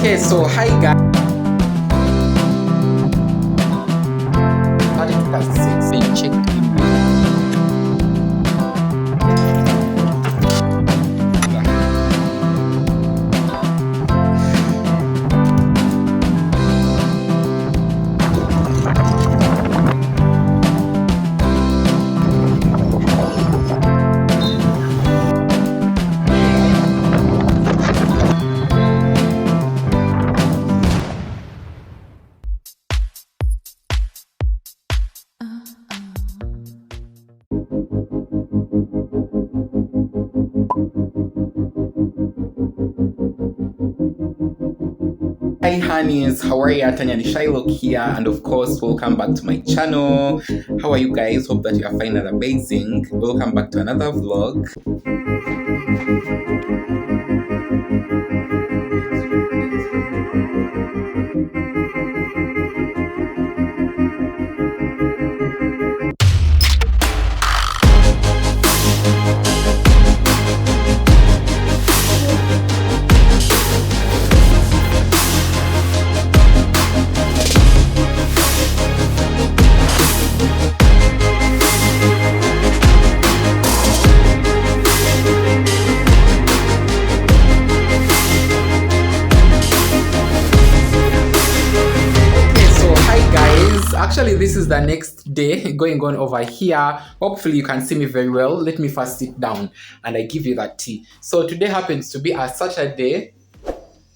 Okay, so hi guys. 32 past 6. Check Hi honeys, how are you? Tanyanishailoc here, and of course welcome back to my channel. How are you guys? Hope that you are fine and amazing. Welcome back to another vlog. Actually, this is the next day going on over here. Hopefully you can see me very well. Let me first sit down and I give you that tea. So today happens to be a Saturday,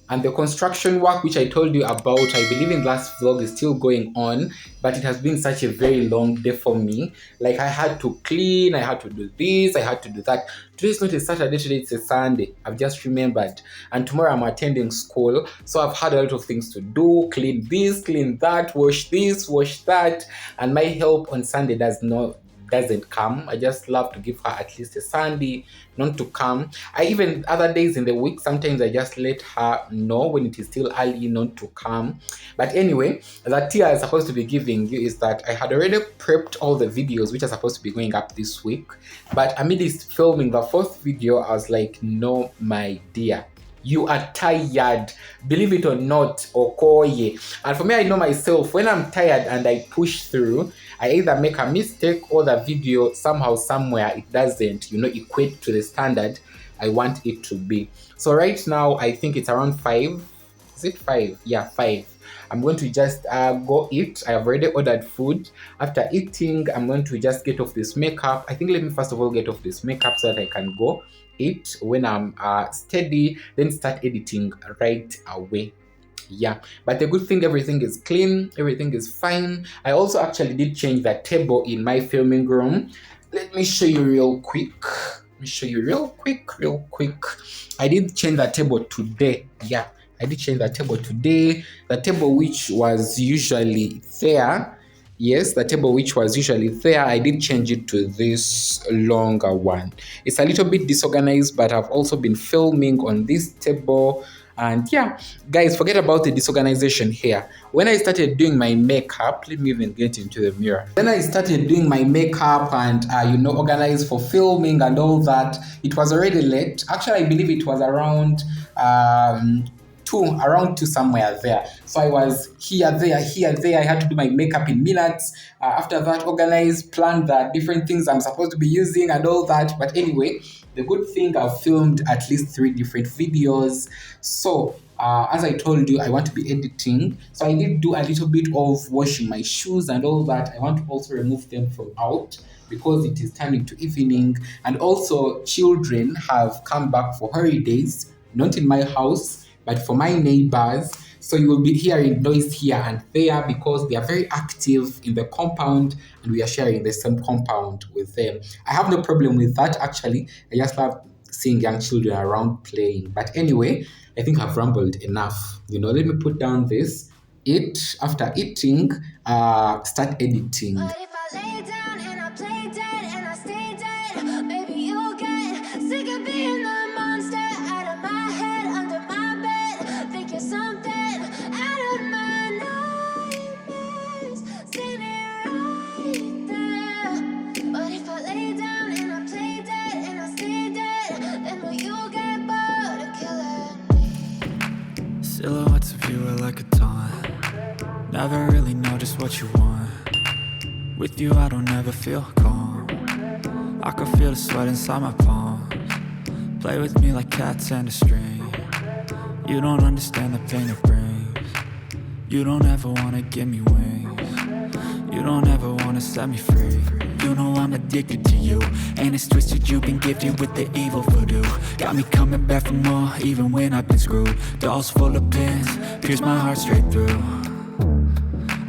and the construction work which I told you about, I believe in last vlog, is still going on, but it has been such a very long day for me. Like, I had to clean, I had to do this, I had to do that. Today is not a Saturday, today it's a Sunday. I've just remembered. And tomorrow I'm attending school, so I've had a lot of things to do. Clean this, clean that, wash this, wash that. And my help on Sunday doesn't come. I just love to give her at least a Sunday not to come. I even other days in the week, sometimes I just let her know when it is still early not to come. But anyway, the tea I'm supposed to be giving you is that I had already prepped all the videos which are supposed to be going up this week. But amidst filming the fourth video, I was like, no, my dear, you are tired, believe it or not, okoye. And for me, I know myself, when I'm tired and I push through, I either make a mistake or the video somehow, somewhere, it doesn't, equate to the standard I want it to be. So right now, I think it's around 5. Is it 5? Yeah, 5. I'm going to just go eat. I have already ordered food. After eating, I'm going to just get off this makeup. I think let me first of all get off this makeup so that I can go eat when I'm steady, then start editing right away. Yeah, but the good thing, everything is clean, everything is fine. I also actually did change the table in my filming room. Let me show you real quick. Real quick. I did change the table today. Yeah, I did change the table today. The table which was usually there, yes, the table which was usually there, I did change it to this longer one. It's a little bit disorganized, but I've also been filming on this table. And yeah, guys, forget about the disorganization here. When I started doing my makeup, let me even get into the mirror. When I started doing my makeup and, organize for filming and all that, it was already late. Actually, I believe it was around 2 somewhere there. So I was here, there. I had to do my makeup in minutes. After that, organize, plan the different things I'm supposed to be using and all that. But anyway, the good thing, I've filmed at least 3 different videos. So as I told you, I want to be editing. So I did do a little bit of washing my shoes and all that. I want to also remove them from out because it is turning to evening. And also, children have come back for holidays, not in my house, but for my neighbors. So you will be hearing noise here and there because they are very active in the compound and we are sharing the same compound with them. I have no problem with that, actually. I just love seeing young children around playing. But anyway, I think I've rambled enough. Let me put down this. Eat. After eating, start editing. But if I lay down and I play dead and I stay dead, maybe you'll get sick of being the monster out of my head, under my bed, thinking something out of my nightmares, standing right there. But if I lay down and I play dead and I stay dead, then will you get bored of killing me? Silhouettes of you are like a taunt. Never really know just what you want. With you I don't ever feel calm. I can feel the sweat inside my palms. Play with me like cats and a string. You don't understand the pain it brings. You don't ever wanna give me wings. You don't ever wanna set me free. You know I'm addicted to you, and it's twisted, you've been gifted with the evil voodoo. Got me coming back for more, even when I've been screwed. Dolls full of pins, pierce my heart straight through.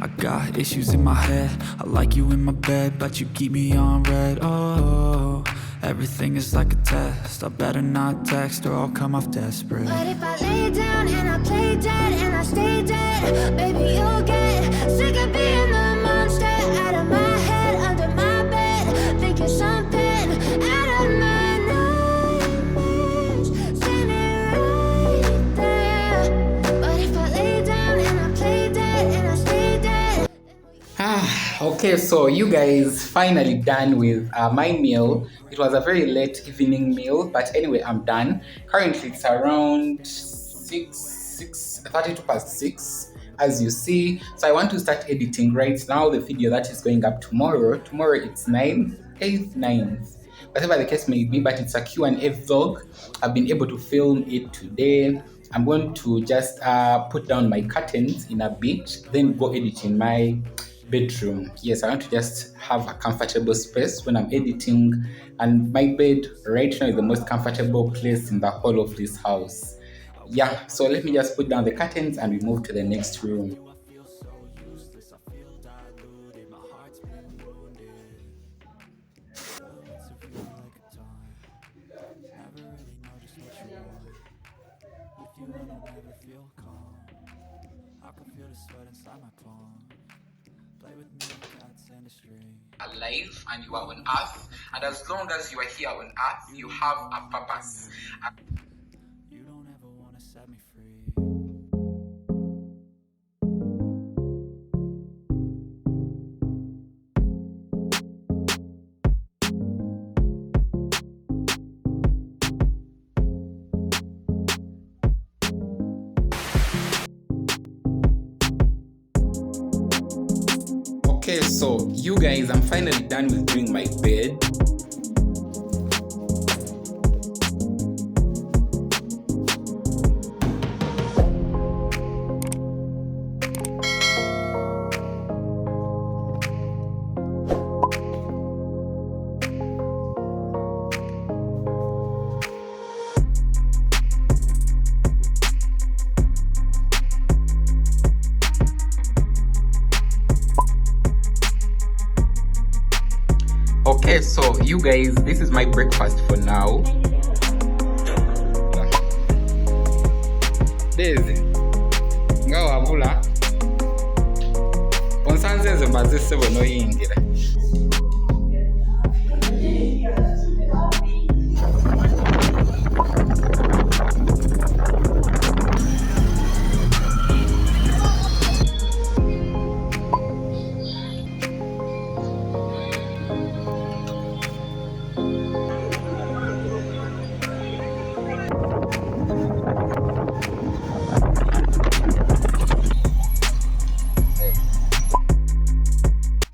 I got issues in my head, I like you in my bed, but you keep me on red. Oh, everything is like a test, I better not text or I'll come off desperate. But if I lay down and I play dead and I stay dead, baby you'll get sick of being the monster out of my head, under my bed, thinking something out of my nightmares, standing right there. But if I lay down and I play dead and I stay dead. Okay, so you guys finally done with my meal. It was a very late evening meal, but anyway, I'm done. Currently, it's around 32 past 6, as you see. So I want to start editing right now the video that is going up tomorrow. Tomorrow it's 9th, 8th, 9th, whatever the case may be, but it's a Q&A vlog. I've been able to film it today. I'm going to just put down my curtains in a bit, then go edit in my bedroom. Yes, I want to just have a comfortable space when I'm editing, and my bed right now is the most comfortable place in the whole of this house. Yeah, so let me just put down the curtains and we move to the next room. Alive and you are on earth, and as long as you are here on earth, you have a purpose. You don't ever want to set me free. Okay, so you guys, I'm finally done with doing my bed. Okay, so you guys, this is my breakfast for now. Daisy, ngawa vula. Onsanze zimbaze sebo no yingira.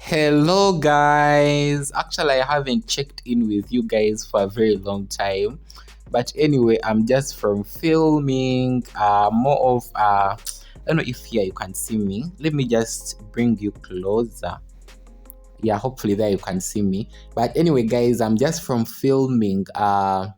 Hello guys, actually I haven't checked in with you guys for a very long time, but anyway, I'm just from filming more of I don't know if here you can see me. Let me just bring you closer. Yeah, hopefully there you can see me. But anyway guys, I'm just from filming more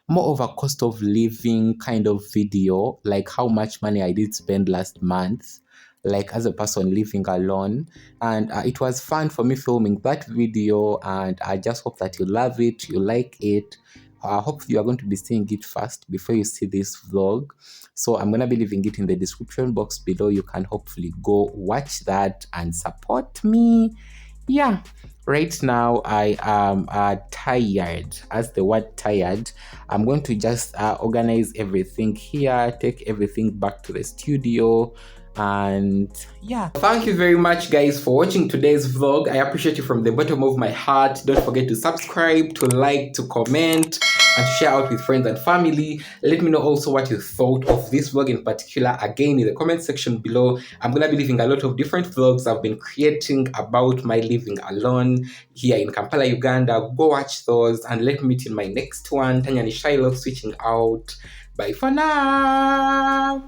of a cost of living kind of video, like how much money I did spend last month, like as a person living alone. And it was fun for me filming that video, and I just hope that you love it, you like it. Hopefully you are going to be seeing it first before you see this vlog. So I'm going to be leaving it in the description box below. You can hopefully go watch that and support me. Yeah, right now I am tired. As the word tired, I'm going to just organize everything here, take everything back to the studio. And yeah, thank you very much guys for watching today's vlog. I appreciate you from the bottom of my heart. Don't forget to subscribe, to like, to comment, and to share out with friends and family. Let me know also what you thought of this vlog in particular, again in the comment section below. I'm gonna be leaving a lot of different vlogs I've been creating about my living alone here in Kampala, Uganda. Go watch those and let me meet in my next one. Tanyanishailoc switching out. Bye for now.